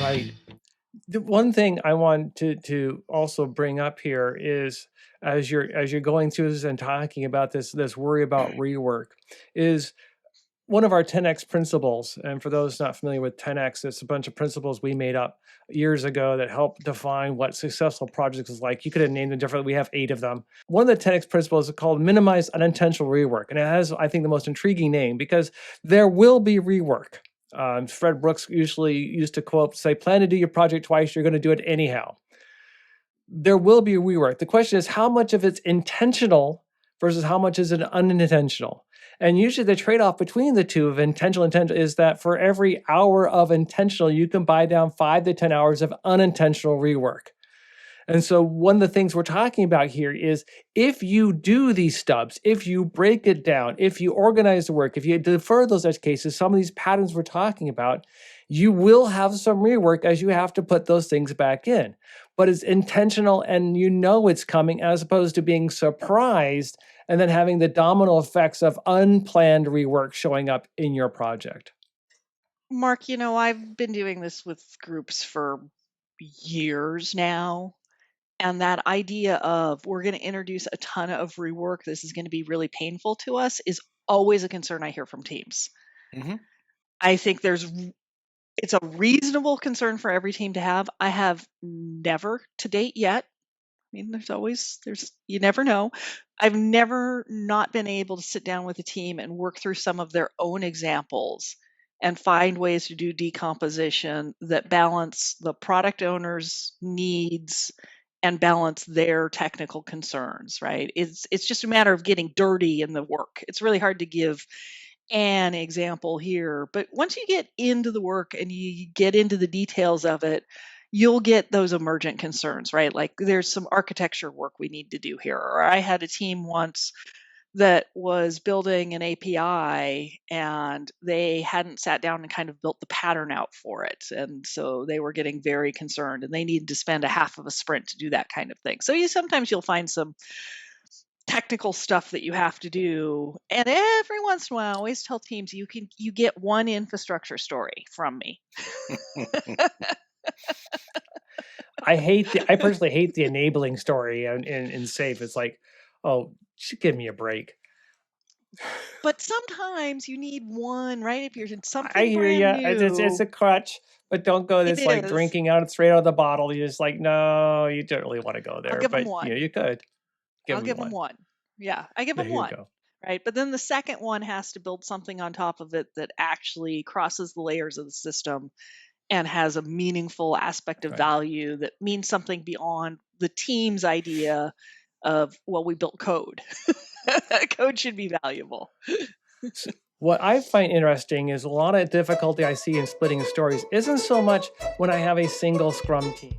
Right. The one thing I want to also bring up here is as you're going through this and talking about this worry about rework is one of our 10x principles. And for those not familiar with 10x, it's a bunch of principles we made up years ago that help define what successful projects is like. You could have named them differently. We have 8 of them. One of the 10x principles is called minimize unintentional rework. And it has, I think, the most intriguing name because there will be rework. Fred Brooks usually used to quote, say, plan to do your project twice, you're going to do it anyhow. There will be rework. The question is how much of it's intentional versus how much is it unintentional? And usually the trade-off between the two of intentional is that for every hour of intentional, you can buy down 5 to 10 hours of unintentional rework. And so one of the things we're talking about here is if you do these stubs, if you break it down, if you organize the work, if you defer those edge cases, some of these patterns we're talking about, you will have some rework as you have to put those things back in. But it's intentional and you know it's coming as opposed to being surprised and then having the domino effects of unplanned rework showing up in your project. Mark, I've been doing this with groups for years now. And that idea of we're going to introduce a ton of rework, this is going to be really painful to us, is always a concern I hear from teams. Mm-hmm. I think it's a reasonable concern for every team to have. I have never to date yet. I mean, you never know. I've never not been able to sit down with a team and work through some of their own examples and find ways to do decomposition that balance the product owner's needs and balance their technical concerns, right? It's just a matter of getting dirty in the work. It's really hard to give an example here, but once you get into the work and you get into the details of it, you'll get those emergent concerns, right? Like there's some architecture work we need to do here. Or I had a team once that was building an API and they hadn't sat down and kind of built the pattern out for it. And so they were getting very concerned and they needed to spend a half of a sprint to do that kind of thing. So sometimes you'll find some technical stuff that you have to do. And every once in a while, I always tell teams you get one infrastructure story from me. I personally hate the enabling story in SAFe. It's like, oh, just give me a break. But sometimes you need one, right? If you're in something I hear you. brand new, It's a crutch, but don't go this like drinking out straight out of the bottle. You're just like, no, you don't really want to go there. I'll give But them one. you could. I'll give them one. Yeah, I give them one. Right. But then the second one has to build something on top of it that actually crosses the layers of the system and has a meaningful aspect of value that means something beyond the team's idea of, well, we built code. Code should be valuable. What I find interesting is a lot of difficulty I see in splitting stories isn't so much when I have a single Scrum team.